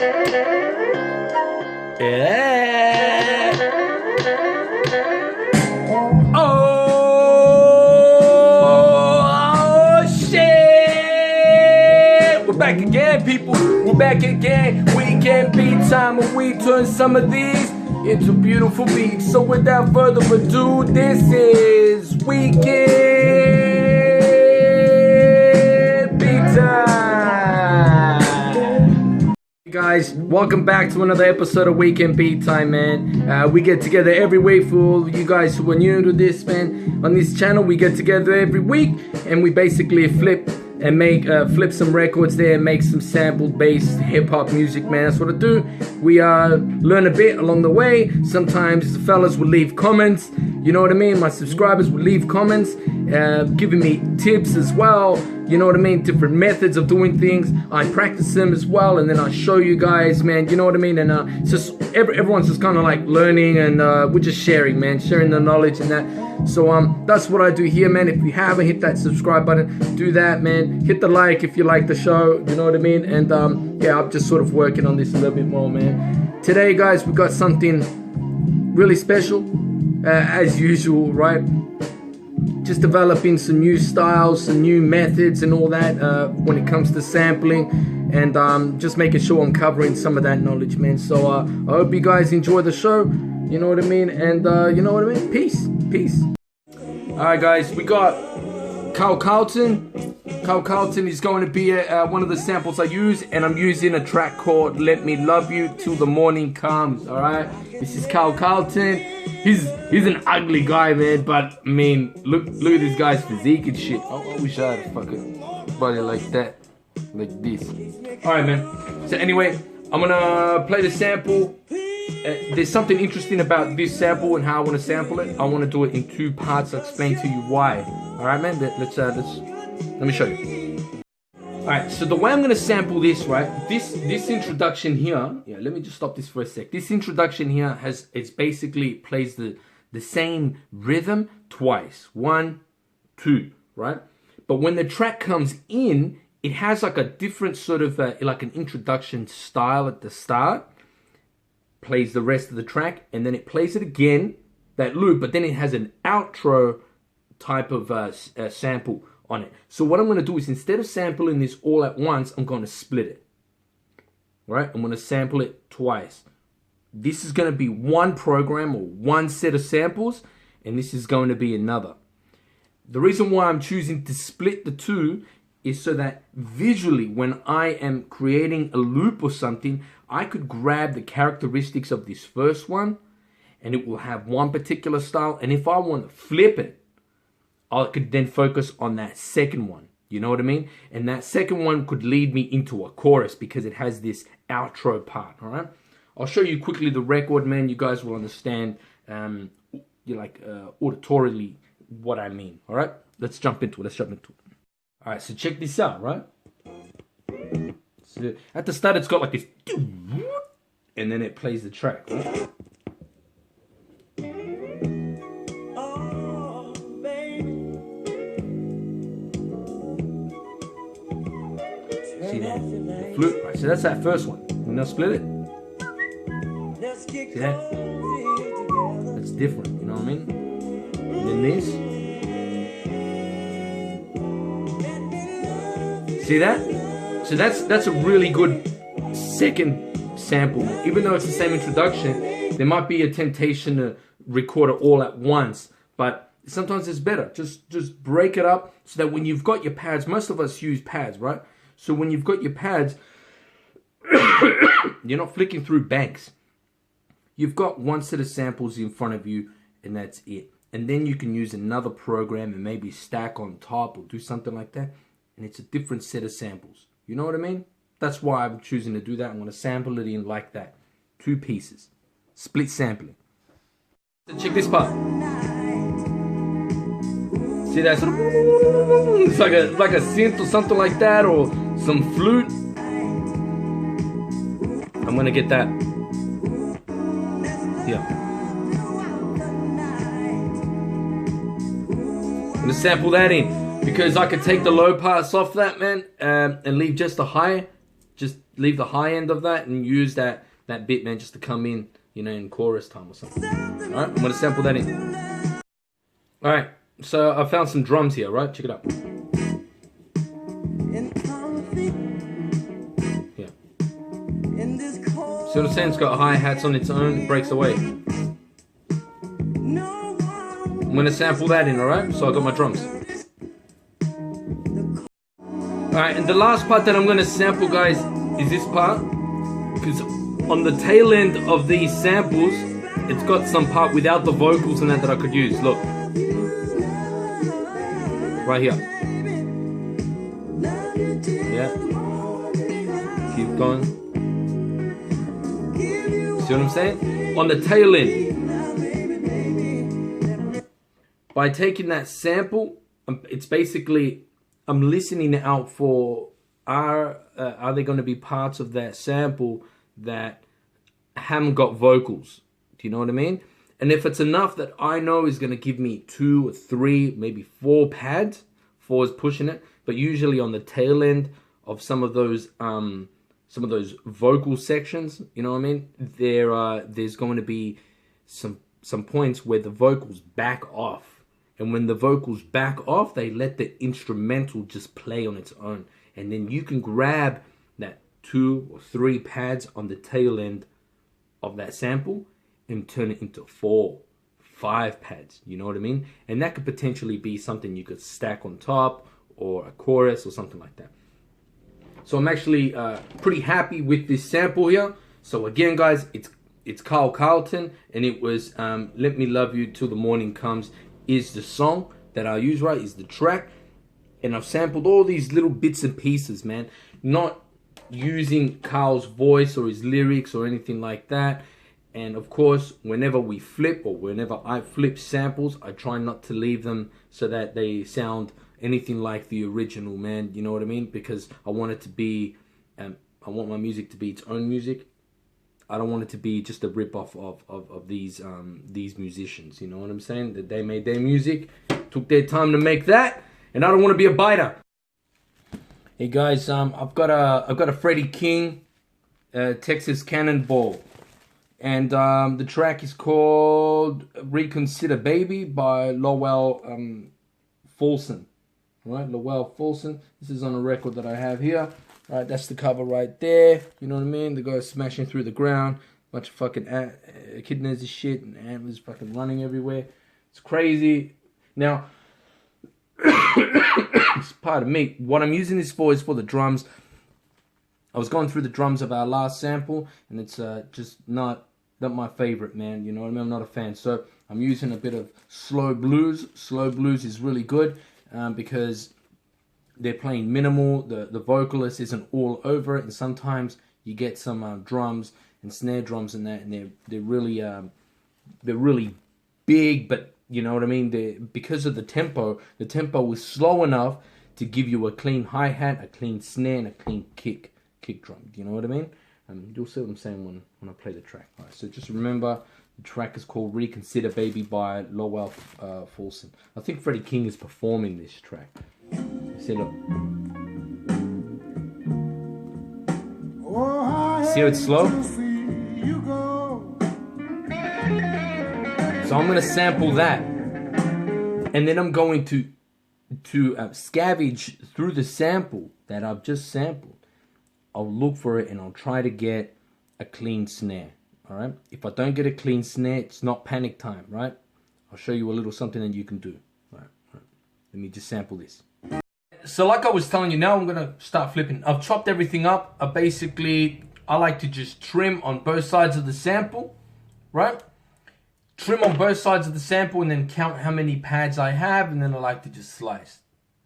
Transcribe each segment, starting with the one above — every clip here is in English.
Yeah. Oh, shit. We're back again, people. We're back again. Weekend beat time, and we turn some of these into beautiful beats. So without further ado, this is Weekend Beat Time. Hey guys, welcome back to another episode of Weekend Beat Time, man. We get together every week. For all of you guys who are new to this, man, on this channel, we get together every week and we basically flip and make flip some records there and make some sampled based hip-hop music, man. That's what I do. We learn a bit along the way. Sometimes the fellas will leave comments, you know what I mean? My subscribers will leave comments giving me tips as well, you know what I mean? Different methods of doing things. I practice them as well, and then I show you guys, man, you know what I mean? And it's just everyone's just kind of like learning, and we're just sharing, man, sharing the knowledge and that. So that's what I do here, man. If you haven't hit that subscribe button, do that, man. Hit the like if you like the show, you know what I mean? And yeah, I'm just sort of working on this a little bit more, man. Today, guys, we got something really special, as usual, right? Just developing some new styles, some new methods and all that when it comes to sampling, and just making sure I'm covering some of that knowledge, man. So I hope you guys enjoy the show, you know what I mean? And you know what I mean? Peace. Alright guys, we got Carl Carlton. Carl Carlton is going to be one of the samples I use, and I'm using a track called Let Me Love You Till the Morning Comes. Alright, this is Carl Carlton. He's an ugly guy, man, but I mean, look at this guy's physique and shit. I wish I had a fucking body like that, like this. Alright, man, so anyway, I'm gonna play the sample. There's something interesting about this sample and how I want to sample it. I want to do it in two parts. I'll explain to you why. Alright, man, let me show you. Alright, so the way I'm going to sample this, right, this introduction here, yeah, let me just stop this for a sec. This introduction here basically plays the same rhythm twice. 1, 2, right? But when the track comes in, it has like a different sort of, like an introduction style at the start. Plays the rest of the track, and then it plays it again, that loop, but then it has an outro type of sample on it. So what I'm going to do is, instead of sampling this all at once, I'm going to split it. Right? I'm going to sample it twice. This is going to be one program or one set of samples, and this is going to be another. The reason why I'm choosing to split the two is so that visually, when I am creating a loop or something, I could grab the characteristics of this first one, and it will have one particular style. And if I want to flip it, I could then focus on that second one. You know what I mean? And that second one could lead me into a chorus because it has this outro part, all right? I'll show you quickly the record, man. You guys will understand, auditorily what I mean, all right? Let's jump into it. All right, so check this out, right? So at the start, it's got like this, and then it plays the track, right? See that? The flute, right? So that's that first one. And now split it. See that? That's different, you know what I mean? And then this. See that? So that's a really good second sample. Even though it's the same introduction, there might be a temptation to record it all at once, but sometimes it's better. Just break it up so that when you've got your pads, most of us use pads, right? So when you've got your pads, you're not flicking through banks. You've got one set of samples in front of you, and that's it. And then you can use another program and maybe stack on top or do something like that. And it's a different set of samples. You know what I mean? That's why I'm choosing to do that. I'm going to sample it in like that. 2 pieces. Split sampling. So check this part. See that? Sort of, it's like a synth or something like that, or some flute. I'm going to get that. Yeah. I'm going to sample that in. Because I could take the low pass off that, man, and leave just the high, just leave the high end of that and use that bit, man, just to come in, you know, in chorus time or something. Alright, I'm gonna sample that in. Alright, so I found some drums here, right? Check it out. Yeah. See what I'm saying? It's got hi-hats on its own, it breaks away. I'm gonna sample that in, alright? So I got my drums. Alright, and the last part that I'm gonna sample, guys, is this part. Because on the tail end of these samples, it's got some part without the vocals and that I could use. Look. Right here. Yeah. Keep going. See what I'm saying? On the tail end. By taking that sample, it's basically, I'm listening out for, are there going to be parts of that sample that haven't got vocals? Do you know what I mean? And if it's enough that I know is going to give me 2 or 3, maybe 4 pads, 4 is pushing it, but usually on the tail end of some of those vocal sections, you know what I mean? There's going to be some points where the vocals back off. And when the vocals back off, they let the instrumental just play on its own. And then you can grab that 2 or 3 pads on the tail end of that sample and turn it into 4, 5 pads. You know what I mean? And that could potentially be something you could stack on top, or a chorus or something like that. So I'm actually pretty happy with this sample here. So again, guys, it's Carl Carlton, and it was Let Me Love You Till the Morning Comes is the song that I use, right? Is the track. And I've sampled all these little bits and pieces, man. Not using Carl's voice or his lyrics or anything like that. And of course, whenever we flip, or whenever I flip samples, I try not to leave them so that they sound anything like the original, man. You know what I mean? Because I want it to be, I want my music to be its own music. I don't want it to be just a rip-off of these musicians. You know what I'm saying? That they made their music, took their time to make that, and I don't want to be a biter. Hey guys, I've got a Freddie King, Texas Cannonball, and the track is called "Reconsider Baby" by Lowell Fulson. Right, Lowell Fulson. This is on a record that I have here. Right, that's the cover right there. You know what I mean? The guy's smashing through the ground. Bunch of fucking echidnas and shit, and antlers fucking running everywhere. It's crazy. Now, pardon me. What I'm using this for is for the drums. I was going through the drums of our last sample, and it's just not my favorite, man. You know what I mean? I'm not a fan. So I'm using a bit of slow blues. Slow blues is really good because they're playing minimal. The vocalist isn't all over it, and sometimes you get some drums and snare drums in that, and they're really big. But you know what I mean? Because of the tempo is slow enough to give you a clean hi-hat, a clean snare, and a clean kick drum. Do you know what I mean? You'll see what I'm saying when I play the track. All right, so just remember, the track is called "Reconsider Baby" by Lowell Fulson. I think Freddie King is performing this track. See, look. See how it's slow? So I'm going to sample that. And then I'm going to scavenge through the sample that I've just sampled. I'll look for it and I'll try to get a clean snare. Alright? If I don't get a clean snare, it's not panic time, right? I'll show you a little something that you can do. All right. Let me just sample this. So like I was telling you, now I'm going to start flipping. I've chopped everything up. I like to just trim on both sides of the sample, right? Trim on both sides of the sample and then count how many pads I have, and then I like to just slice.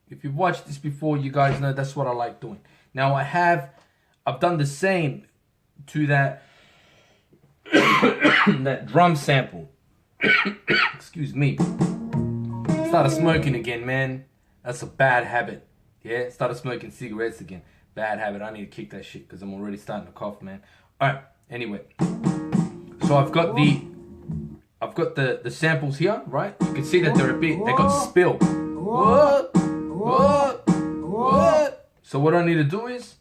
If you've watched this before, you guys know that's what I like doing. Now I've done the same to that that drum sample. Excuse me. Started smoking again, man. That's a bad habit. Yeah, started smoking cigarettes again. Bad habit. I need to kick that shit because I'm already starting to cough, man. Alright, anyway. So I've got the samples here, right? You can see that they got spill. What? So what I need to do is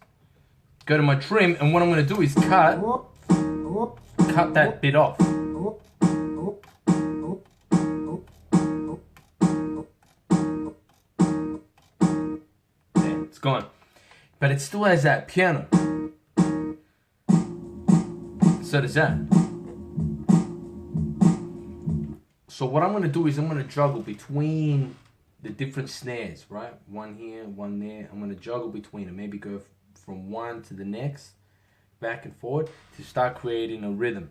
go to my trim, and what I'm going to do is cut that bit off. There, it's gone. But it still has that piano. So does that. So what I'm going to do is I'm going to juggle between the different snares, right? One here, one there. I'm going to juggle between them. Maybe go from one to the next, back and forward, to start creating a rhythm.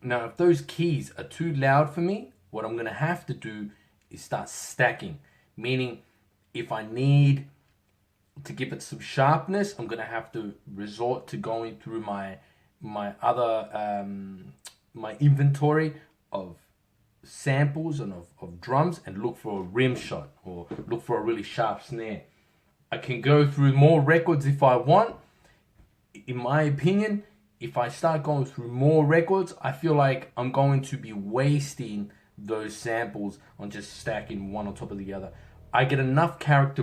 Now, if those keys are too loud for me, what I'm going to have to do is start stacking. Meaning, if I need to give it some sharpness, I'm going to have to resort to going through my other, my inventory of samples and of drums and look for a rim shot or look for a really sharp snare. I can go through more records if I want. In my opinion, if I start going through more records, I feel like I'm going to be wasting those samples on just stacking one on top of the other. I get enough character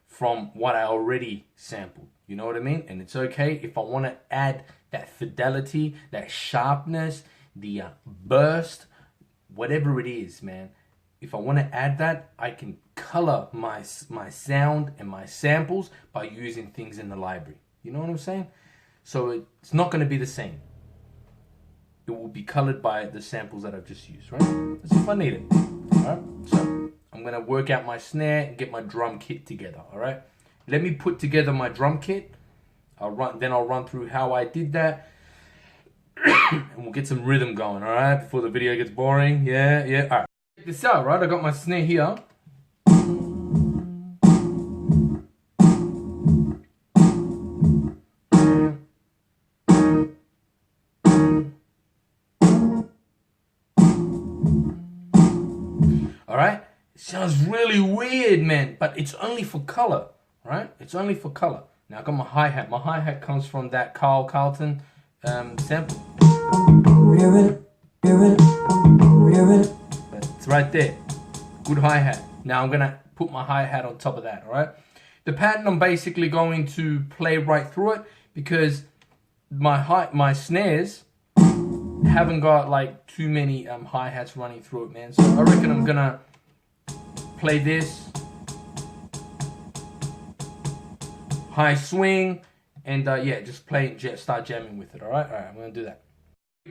from what I already sampled. You know what I mean? And it's okay if I want to add that fidelity, that sharpness, the burst, whatever it is, man. If I want to add that, I can color my sound and my samples by using things in the library. You know what I'm saying? So it's not going to be the same. It will be colored by the samples that I've just used, right? That's if I need it. All right? So I'm going to work out my snare and get my drum kit together, all right? Let me put together my drum kit. I'll run through how I did that. And we'll get some rhythm going, all right? Before the video gets boring. Yeah. All right. Check this out, right? I got my snare here. All right? It sounds really weird, man, but it's only for color, right? It's only for color. Now I got my hi-hat. My hi-hat comes from that Carl Carlton sample. It's right there. Good hi-hat. Now I'm gonna put my hi-hat on top of that, all right? The pattern I'm basically going to play right through it because my snares haven't got like too many hi-hats running through it, man. So I reckon I'm gonna play this high swing and yeah, just start jamming with it. All right, I'm gonna do that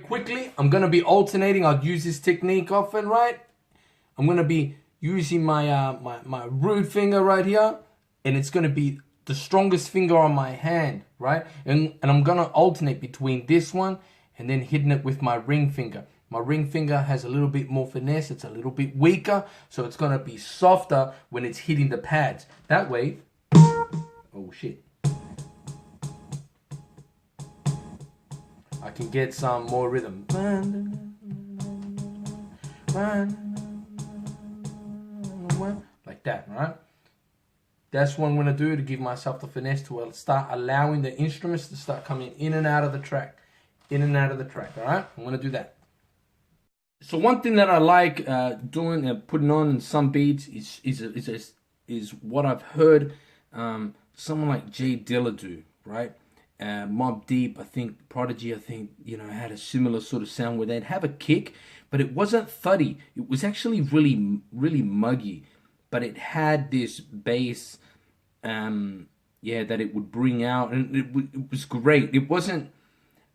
quickly. I'm gonna be alternating. I'll use this technique often, right? I'm gonna be using my my root finger right here, and it's gonna be the strongest finger on my hand, right? And I'm gonna alternate between this one and then hitting it with my ring finger. My ring finger has a little bit more finesse. It's a little bit weaker, so it's gonna be softer when it's hitting the pads. That way, oh shit, I can get some more rhythm. Like that, right? That's what I'm gonna do to give myself the finesse to start allowing the instruments to start coming in and out of the track. In and out of the track, all right? I'm gonna do that. So one thing that I like doing and putting on some beats is what I've heard someone like Jay Dilla do, right? Mobb Deep, I think Prodigy, I think, you know, had a similar sort of sound where they'd have a kick, but it wasn't thuddy. It was actually really, really muggy, but it had this bass, yeah, that it would bring out, and it was great. It wasn't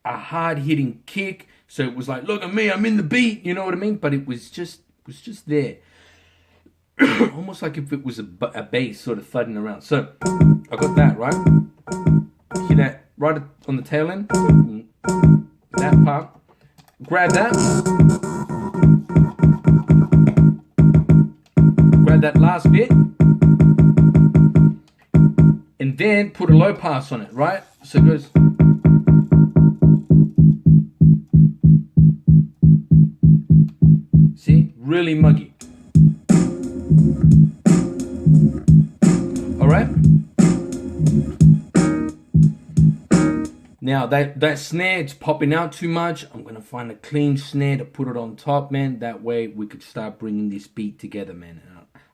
a hard-hitting kick, so it was like, look at me, I'm in the beat, you know what I mean? But it was just there. Almost like if it was a bass sort of thudding around. So I got that, right? Hear that right on the tail end? That part. Grab that. Grab that last bit. And then put a low pass on it, right? So it goes. See? Really muggy. Alright? Now that snare, it's popping out too much. I'm going to find a clean snare to put it on top, man. That way we could start bringing this beat together, man.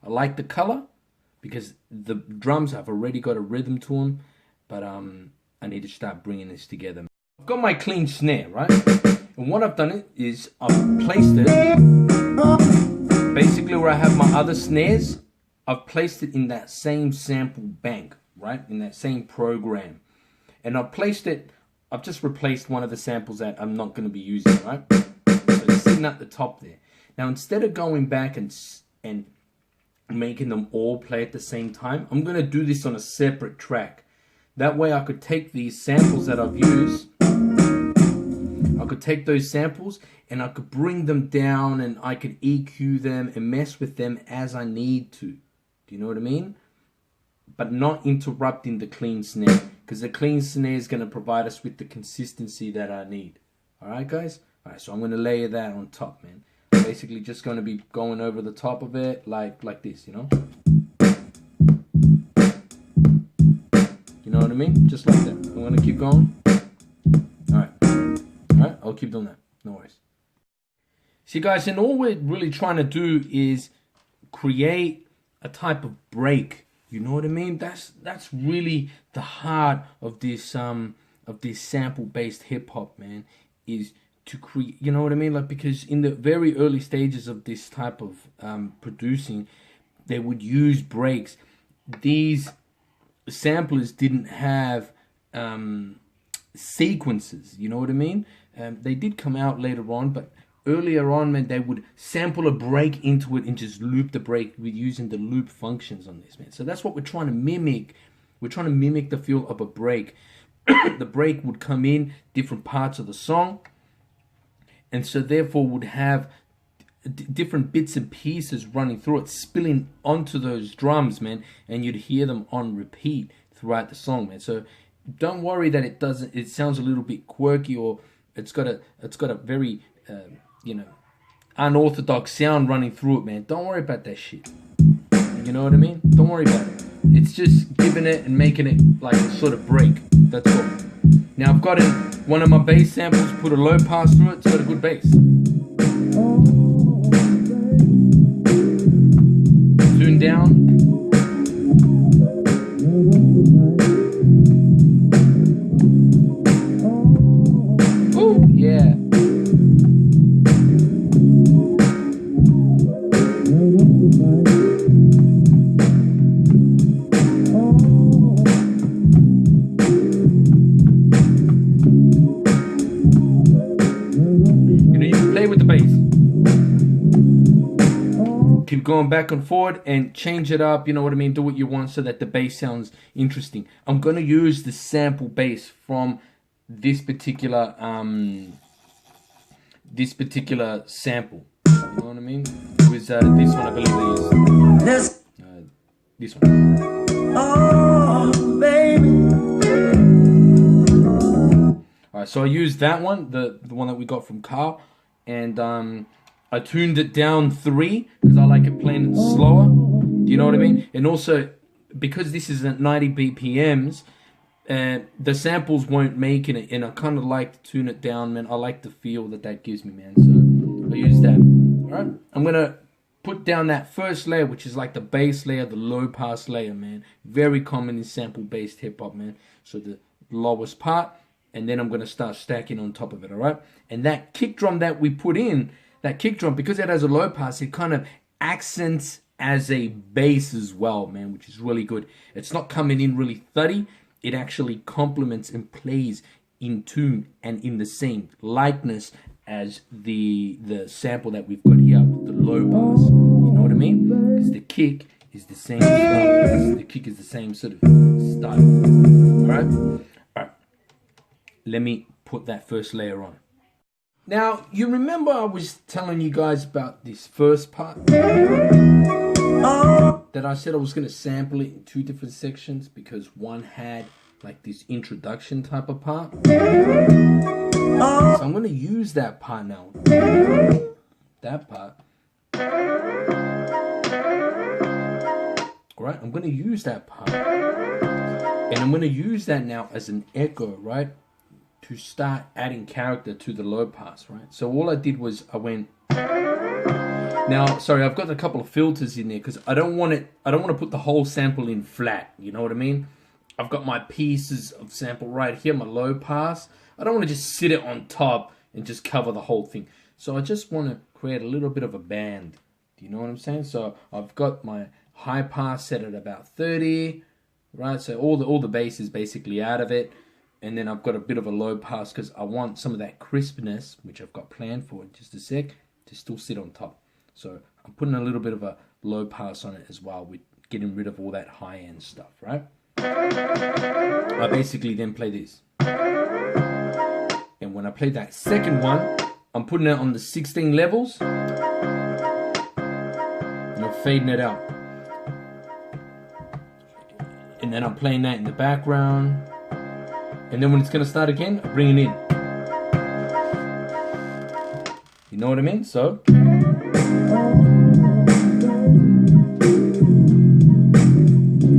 I like the color because the drums have already got a rhythm to them, but I need to start bringing this together. I've got my clean snare, right? And what I've done is I've placed it basically where I have my other snares. I've placed it in that same sample bank, right? In that same program. And I've placed it, I've just replaced one of the samples that I'm not going to be using, right? So it's sitting at the top there. Now, instead of going back and making them all play at the same time, I'm going to do this on a separate track. That way I could take these samples that I've used, I could take those samples and I could bring them down and I could EQ them and mess with them as I need to. Do you know what I mean? But not interrupting the clean snare, because the clean snare is going to provide us with the consistency that I need. Alright guys? Alright, so I'm going to layer that on top, man. Basically just going to be going over the top of it like this, you know? You know what I mean? Just like that. I'm going to keep going. Alright. Alright, I'll keep doing that. No worries. See guys, and all we're really trying to do is create a type of break. You know what I mean? That's really the heart of this sample-based hip-hop, man, is to create, you know what I mean? Like, because in the very early stages of this type of producing, they would use breaks. These samplers didn't have sequences, you know what I mean? They did come out later on, but earlier on, man, they would sample a break into it and just loop the break with using the loop functions on this, man. So that's what we're trying to mimic. We're trying to mimic the feel of a break. The break would come in different parts of the song, and so therefore would have different bits and pieces running through it, spilling onto those drums, man, and you'd hear them on repeat throughout the song, man. So don't worry that it sounds a little bit quirky, or it's got a very you know, unorthodox sound running through it, man. Don't worry about that shit. You know what I mean? Don't worry about it. It's just giving it and making it like a sort of break. That's all. Now I've got in one of my bass samples, put a low pass through it. It's got a good bass. Tune down. Ooh, yeah. Keep going back and forward and change it up, you know what I mean? Do what you want so that the bass sounds interesting. I'm going to use the sample bass from this particular sample. You know what I mean? It was this one, I believe it is. This one. Oh, baby. Alright, so I used that one, the one that we got from Carl, and I tuned it down 3 because I like it playing it slower. Do you know what I mean? And also, because this is at 90 BPMs, the samples won't make it, and I kind of like to tune it down, man. I like the feel that gives me, man. So I use that. Alright, I'm going to put down that first layer, which is like the bass layer, the low pass layer, man. Very common in sample-based hip-hop, man. So the lowest part, and then I'm going to start stacking on top of it, alright? And that kick drum that we put in, that kick drum, because it has a low pass, it kind of accents as a bass as well, man, which is really good. It's not coming in really thuddy. It actually complements and plays in tune and in the same likeness as the sample that we've got here with the low pass. You know what I mean? Because the kick is the same style. The kick is the same sort of style. Alright? Alright. Let me put that first layer on. Now, you remember I was telling you guys about this first part? That I said I was going to sample it in 2 different sections because one had like this introduction type of part. So I'm going to use that part now. That part. Alright, I'm going to use that part. And I'm going to use that now as an echo, right? To start adding character to the low pass, right? So all I did was I went, Now, sorry, I've got a couple of filters in there because I don't want to put the whole sample in flat. You know what I mean? I've got my pieces of sample right here, my low pass. I don't want to just sit it on top and just cover the whole thing. So I just want to create a little bit of a band. Do you know what I'm saying? So I've got my high pass set at about 30, right? So all the bass is basically out of it. And then I've got a bit of a low pass because I want some of that crispness, which I've got planned for in just a sec, to still sit on top. So I'm putting a little bit of a low pass on it as well with getting rid of all that high end stuff, right? I basically then play this. And when I play that second one, I'm putting it on the 16 levels. And I'm fading it out. And then I'm playing that in the background. And then when it's going to start again, I bring it in. You know what I mean? So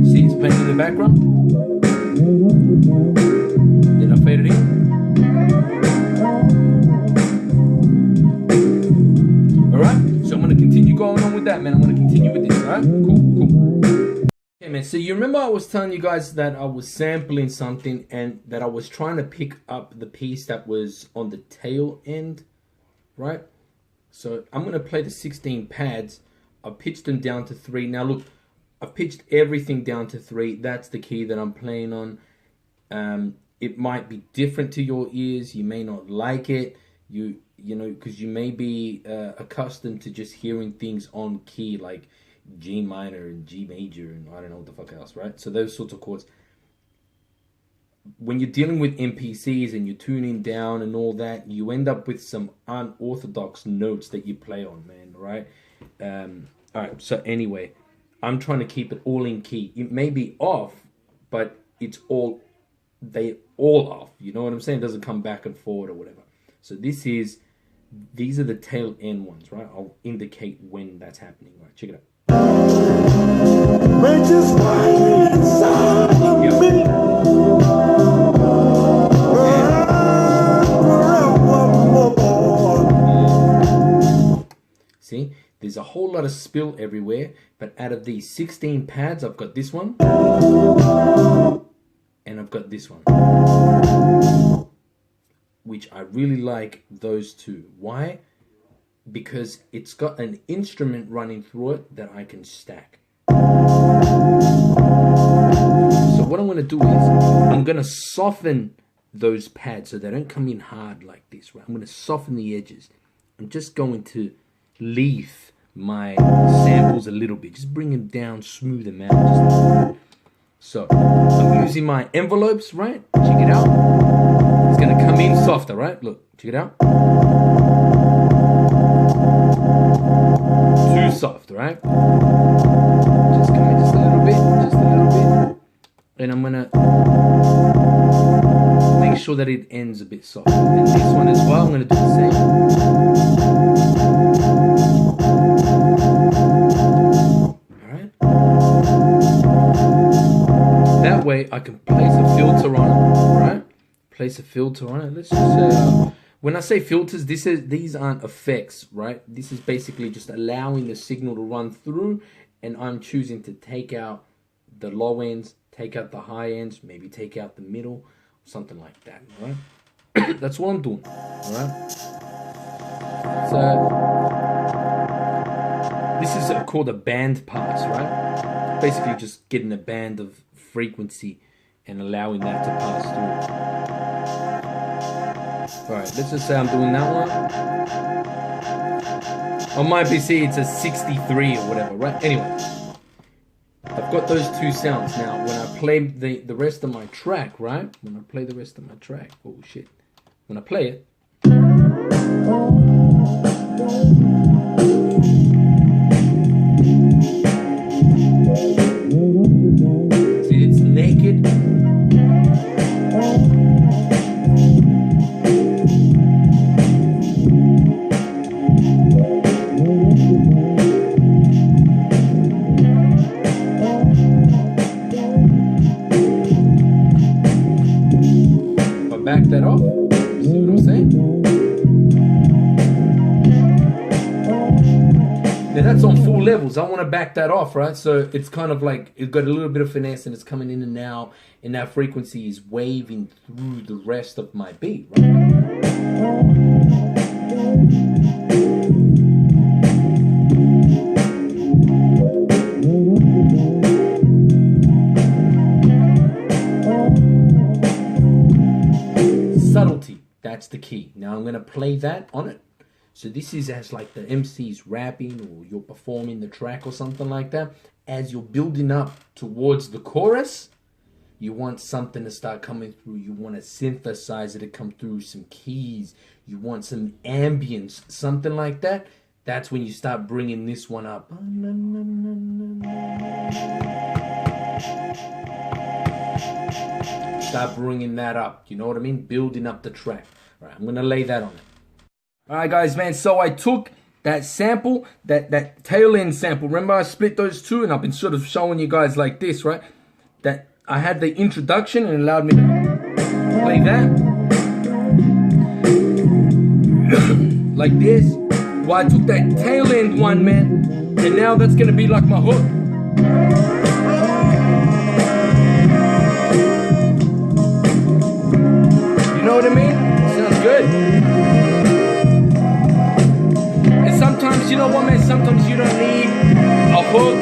see, it's playing in the background. Then I fade it in. Alright, so I'm going to continue going on with that, man. I'm going to continue with this, alright? Cool. Okay, man, so you remember I was telling you guys that I was sampling something and that I was trying to pick up the piece that was on the tail end, right? So I'm going to play the 16 pads. I pitched them down to 3. Now look, I've pitched everything down to 3. That's the key that I'm playing on. It might be different to your ears. You may not like it. You know, because you may be accustomed to just hearing things on key like G minor and G major and I don't know what the fuck else, right? So those sorts of chords. When you're dealing with MPCs and you're tuning down and all that, you end up with some unorthodox notes that you play on, man, right? Alright, so anyway, I'm trying to keep it all in key. It may be off, but it's all, they all off. You know what I'm saying? It doesn't come back and forward or whatever. So these are the tail end ones, right? I'll indicate when that's happening, right? Check it out. See, there's a whole lot of spill everywhere, but out of these 16 pads, I've got this one, and I've got this one, which I really like those two. Why? Because it's got an instrument running through it that I can stack. So what I'm going to do is I'm going to soften those pads so they don't come in hard like this, right? I'm going to soften the edges. I'm just going to leaf my samples a little bit. Just bring them down, smooth them out. Just like that. So I'm using my envelopes, right? Check it out. It's going to come in softer, right? Look, check it out. Too soft, right? Just come in just a little bit, and I'm gonna make sure that it ends a bit soft. And this one as well, I'm gonna do the same. Alright? That way I can place a filter on it, right? Place a filter on it. Let's just say when I say filters, these aren't effects, right? This is basically just allowing the signal to run through, and I'm choosing to take out the low ends, take out the high ends, maybe take out the middle, something like that, right? That's what I'm doing, right? So this is called a band pass, right? Basically just getting a band of frequency and allowing that to pass through. Alright, let's just say I'm doing that one. On my PC it's a 63 or whatever, right? Anyway, I've got those two sounds. Now when I play the rest of my track, right? When I play the rest of my track, oh shit. When I play it, see, it's naked. Back that off. See what I'm saying? levels. I want to back that off, right? So it's kind of like it's got a little bit of finesse and it's coming in and out, and that frequency is waving through the rest of my beat, right? Subtlety, that's the key. Now I'm going to play that on it. So this is as like the MC's rapping or you're performing the track or something like that. As you're building up towards the chorus, you want something to start coming through. You want a synthesizer to come through, some keys. You want some ambience, something like that. That's when you start bringing this one up. Start bringing that up. You know what I mean? Building up the track. All right, I'm going to lay that on it. All right, guys, man. So I took that sample, that tail end sample. Remember I split those two, and I've been sort of showing you guys like this, right? That I had the introduction and it allowed me to play that. Like this. Well, I took that tail end one, man, and now that's going to be like my hook. You know what I mean? Sounds good. Sometimes, you know what, man, sometimes you don't need a hook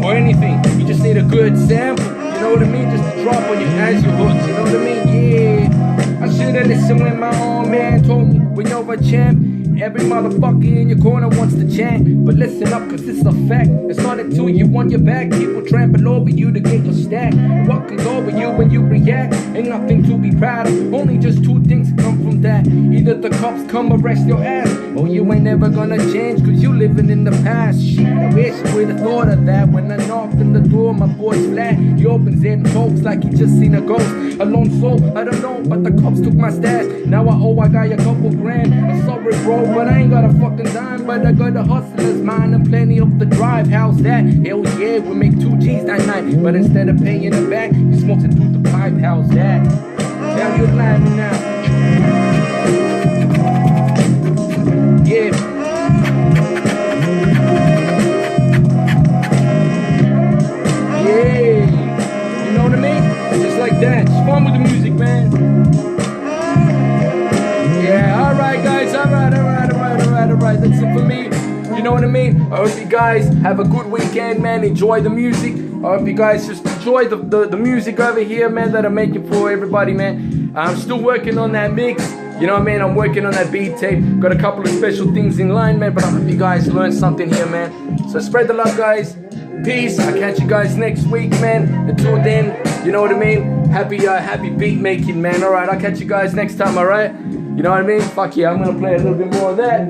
or anything. You just need a good sample, you know what I mean? Just to drop on you as your hooks, you know what I mean? Yeah, I should've listened when my own man told me, when you're a champ, every motherfucker in your corner wants to chant. But listen up, cause it's a fact. It's not until you on your back, people trample over you to get your stack. What comes over you when you react ain't nothing to be proud of. Only just two things come from that. Either the cops come arrest your ass, or you ain't never gonna change cause you living in the past. Shit, I wish you would've thought of that. When I knocked on the door, my boy's flat. He opens it and talks like he just seen a ghost. A lone soul, I don't know, but the cops took my stash. Now I got a couple grand. I'm sorry bro, but I ain't got a fucking dime. But I got a hustler's mind and plenty of the drive. How's that? Hell yeah, we make 2 G's that night. But instead of paying it back, you smoked it through the pipe. How's that? Now you're laughing now. Yeah. Yeah. You know what I mean? Just like that. It's fun with the music, man. Yeah, alright guys, alright. That's it for me. You know what I mean? I hope you guys have a good weekend, man. Enjoy the music. I hope you guys just enjoy the music over here, man, that I'm making for everybody, man. I'm still working on that mix. You know what I mean? I'm working on that beat tape. Got a couple of special things in line, man. But I hope you guys learned something here, man. So spread the love, guys. Peace. I'll catch you guys next week, man. Until then, you know what I mean? Happy beat making, man. Alright, I'll catch you guys next time, alright? You know what I mean? Fuck yeah, I'm gonna play a little bit more of that.